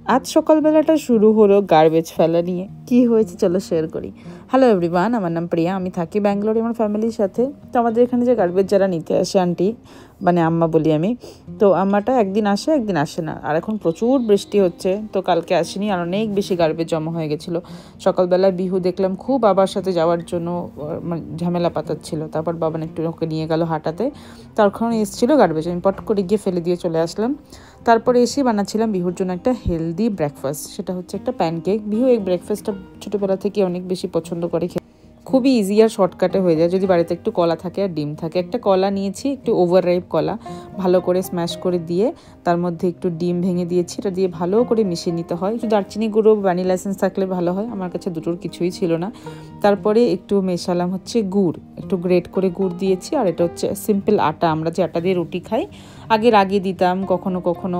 আজ সকালবেলাটা শুরু হলো গার্বেজ ফেলা নিয়ে। কি হয়েছে চলো শেয়ার করি। হ্যালো এভরিওয়ান, আমার নাম প্রিয়া, আমি থাকি ব্যাঙ্গালোরে আমার ফ্যামিলির সাথে। তো আমাদের এখানে যে গার্বেজ যারা নিতে আসে আন্টি, মানে আম্মা বলি আমি, তো আম্মাটা একদিন আসে একদিন আসে না। আর এখন প্রচুর বৃষ্টি হচ্ছে, তো কালকে আসেনি, আর অনেক বেশি গার্বেজ জমা হয়ে গেছিলো। সকালবেলায় বিহু দেখলাম খুব বাবার সাথে যাওয়ার জন্য ঝামেলা পাতাচ্ছিল। তারপর বাবা একটু ওকে নিয়ে গেল হাঁটাতে, তখন এসেছিলো গার্বেজ, আমি পট করে গিয়ে ফেলে দিয়ে চলে আসলাম। তারপরে এসে বানাচ্ছিলাম বিহুর জন্য একটা হেলদি ব্রেকফাস্ট, সেটা হচ্ছে একটা প্যানকেক। বিহু এই ব্রেকফাস্টটা ছোটোবেলা থেকে অনেক বেশি পছন্দ করে খেতে, খুবই ইজি আর শর্টকাটে হয়ে যায় যদি বাড়িতে একটু কলা থাকে আর ডিম থাকে। একটা কলা নিয়েছি, একটু ওভার রাইপ কলা, ভালো করে স্ম্যাশ করে দিয়ে তার মধ্যে একটু ডিম ভেঙে দিয়েছি। এটা দিয়ে ভালো করে মিশিয়ে নিতে হয়। একটু দারচিনি গুঁড়ো, ভ্যানিলা এসেন্স থাকলে ভালো হয়, আমার কাছে দুটোর কিছুই ছিল না। তারপরে একটু মেশালাম হচ্ছে গুড়, একটু গ্রেট করে গুড় দিয়েছি। আর এটা হচ্ছে সিম্পল আটা, আমরা যে আটা দিয়ে রুটি খাই, আগে রাগে দিতাম, কখনো কখনো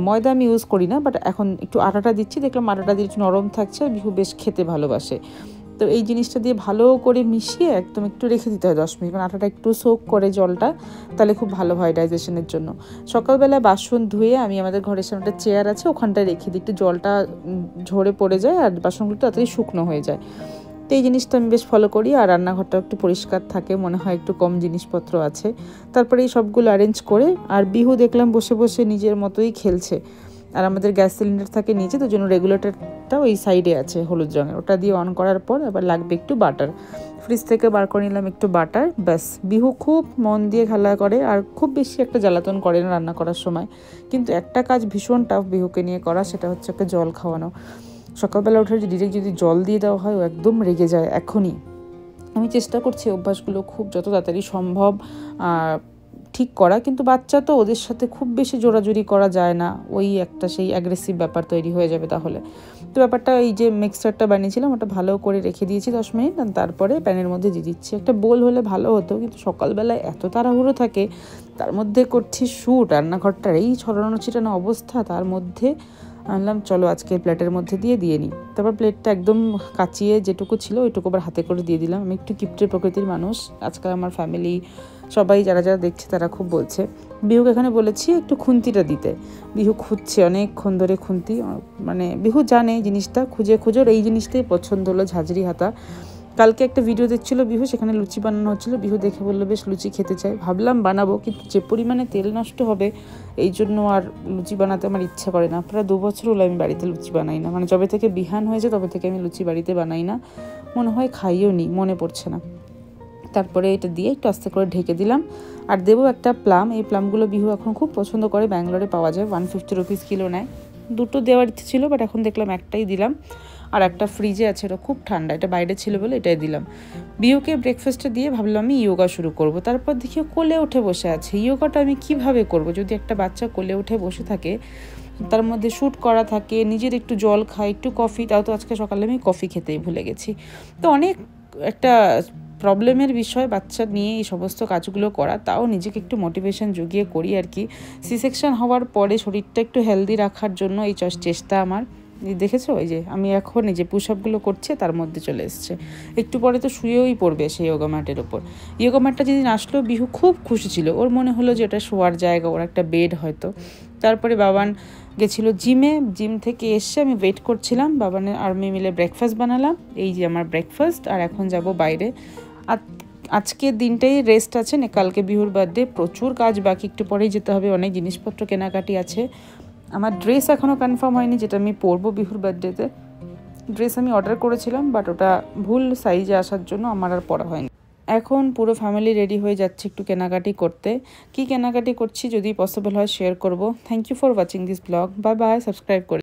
ময়দা আমি ইউজ করি না, বাট এখন একটু আটাটা দিচ্ছি, দেখলাম আটাটা দিয়ে একটু নরম থাকছে, বিহু বেশ খেতে ভালোবাসে। তো এই জিনিসটা দিয়ে ভালো করে মিশিয়ে একদম একটু রেখে দিতে হয় 10 মিনিট, কারণ আটাটা একটু সোক করে জলটা, তাহলে খুব ভালো হয় ডাইজেশনের জন্য। সকালবেলা বাসন ধুয়ে আমি আমাদের ঘরের সামনে একটা চেয়ার আছে, ওখানটায় রেখে দিই, একটু জলটা ঝরে পড়ে যায় আর বাসনগুলো তাড়াতাড়ি শুকনো হয়ে যায়। তো এই জিনিসটা আমি বেশ ফলো করি। আর রান্নাঘরটা একটু পরিষ্কার থাকে, মনে হয় একটু কম জিনিসপত্র আছে। তারপরে এই সবগুলো অ্যারেঞ্জ করে, আর বিহু দেখলাম বসে বসে নিজের মতোই খেলছে। আর আমাদের গ্যাস সিলিন্ডার থাকে নিচে, তো জন্য রেগুলেটরটা ওই সাইডে আছে হলুদ রঙের, ওটা দিয়ে অন করার পর আবার লাগবে একটু বাটার। ফ্রিজ থেকে বার করে নিলাম একটু বাটার, ব্যাস। বিহু খুব মন দিয়ে খেলা করে আর খুব বেশি একটা জ্বালাতন করে না রান্না করার সময়। কিন্তু একটা কাজ ভীষণ টাফ বিহুকে নিয়ে করা, সেটা হচ্ছে একটা জল খাওয়ানো। সকালবেলা উঠে ডিরেক্ট যদি জল দিয়ে দেওয়া হয়, ও একদম রেগে যায় এখনই। আমি চেষ্টা করছি অভ্যাসগুলো খুব যত তাড়াতাড়ি সম্ভব ঠিক করা, কিন্তু বাচ্চা তো, ওদের সাথে খুব বেশি জোরাজুরি করা যায় না, ওই একটা সেই অ্যাগ্রেসিভ ব্যাপার তৈরি হয়ে যাবে তাহলে। তো ব্যাপারটা, এই যে মিক্সচারটা বানিয়েছিলাম ওটা ভালো করে রেখে দিয়েছি 10 মিনিট, তারপরে প্যানের মধ্যে দিয়ে দিচ্ছি। একটা বোল হলে ভালো হতো, কিন্তু সকালবেলায় এত তাড়াহুড়ো থাকে, তার মধ্যে করছি শ্যুট, রান্নাঘরটার এই ছড়ানো ছিটানো অবস্থা, তার মধ্যে আনলাম চলো আজকে প্লেটের মধ্যে দিয়ে নিই। তারপর প্লেটটা একদম কাচিয়ে যেটুকু ছিল ওইটুকু আবার হাতে করে দিয়ে দিলাম। আমি একটু কিপটে প্রকৃতির মানুষ, আজকাল আমার ফ্যামিলি সবাই যারা যারা দেখছে তারা খুব বলছে। বিহুকে এখানে বলেছি একটু খুন্তিটা দিতে, বিহু খুঁজছে অনেকক্ষণ ধরে খুন্তি, মানে বিহু জানে জিনিসটা, খুঁজে খুঁজে এই জিনিসটাই পছন্দ হলো, ঝাঁঝরি হাতা। কালকে একটা ভিডিও দেখছিলো বিহু, সেখানে লুচি বানানো হচ্ছিলো, বিহু দেখে বললো বেশ লুচি খেতে চাই। ভাবলাম বানাবো, কিন্তু যে পরিমাণে তেল নষ্ট হবে এই জন্য আর লুচি বানাতে আমার ইচ্ছা করে না। প্রায় 2 বছর হলো আমি বাড়িতে লুচি বানাই না, মানে যবে থেকে বিহান হয়েছে তবে থেকে আমি লুচি বাড়িতে বানাই না, মনে হয় খাইও নি, মনে পড়ছে না। তারপরে এটা দিয়ে একটু আস্তে করে ঢেকে দিলাম। আর দেবো একটা প্লাম, এই প্লামগুলো বিহু এখন খুব পছন্দ করে, ব্যাঙ্গালোরে পাওয়া যায়, 150 রুপিস কিলো নেয়। দুটো দেওয়ার ইচ্ছে ছিল, বাট এখন দেখলাম একটাই দিলাম। আর একটা ফ্রিজে আছে, এটা খুব ঠান্ডা, এটা বাইরে ছিল বলে এটাই দিলাম। বিহুকে ব্রেকফাস্টটা দিয়ে ভাবলাম আমি ইয়োগা শুরু করব। তারপর দেখি কোলে উঠে বসে আছে, ইয়োগাটা আমি কিভাবে করব? যদি একটা বাচ্চা কোলে উঠে বসে থাকে, তার মধ্যে শ্যুট করা থাকে, নিজের একটু জল খায়, একটু কফি, তাও তো আজকে সকালে আমি কফি খেতেই ভুলে গেছি। তো অনেক একটা প্রবলেমের বিষয় বাচ্চা নিয়ে এই সমস্ত কাজগুলো করা, তাও নিজেকে একটু মোটিভেশন জুগিয়ে করি আর কি। সি সেকশন হওয়ার পরে শরীরটা একটু হেলদি রাখার জন্য এই চেষ্টা আমার। দেখেছো ওই যে আমি এখন এই যে পুশ আপগুলো করছে, তার মধ্যে চলে এসছে। একটু পরে তো শুয়েই পড়বে সেই ইয়োগা ম্যাটের ওপর। ইয়োগা ম্যাটটা যেদিন আসলো বিহু খুব খুশি ছিল, ওর মনে হলো যে ওটা শোয়ার জায়গা, ওর একটা বেড হয়তো। তারপরে বাবান গেছিলো জিমে, জিম থেকে এসে আমি ওয়েট করছিলাম, বাবানের আর্মি মিলে ব্রেকফাস্ট বানালাম, এই যে আমার ব্রেকফাস্ট। আর এখন যাব বাইরে। আর আজকের দিনটাই রেস্ট আছে না, কালকে বিহুর বার্থডে, প্রচুর কাজ বাকি, একটু পরেই যেতে হবে, অনেক জিনিসপত্র কেনাকাটি আছে। আমার ড্রেস এখনও কনফার্ম হয়নি যেটা আমি পরবো বিহুর বার্থডেতে। ড্রেস আমি অর্ডার করেছিলাম, বাট ওটা ভুল সাইজে আসার জন্য আমার আর পরা হয়নি। এখন পুরো ফ্যামিলি রেডি হয়ে যাচ্ছে একটু কেনাকাটি করতে। কি কেনাকাটি করছি যদি পসিবল হয় শেয়ার করব। Thank you for watching this blog. Bye bye, subscribe করে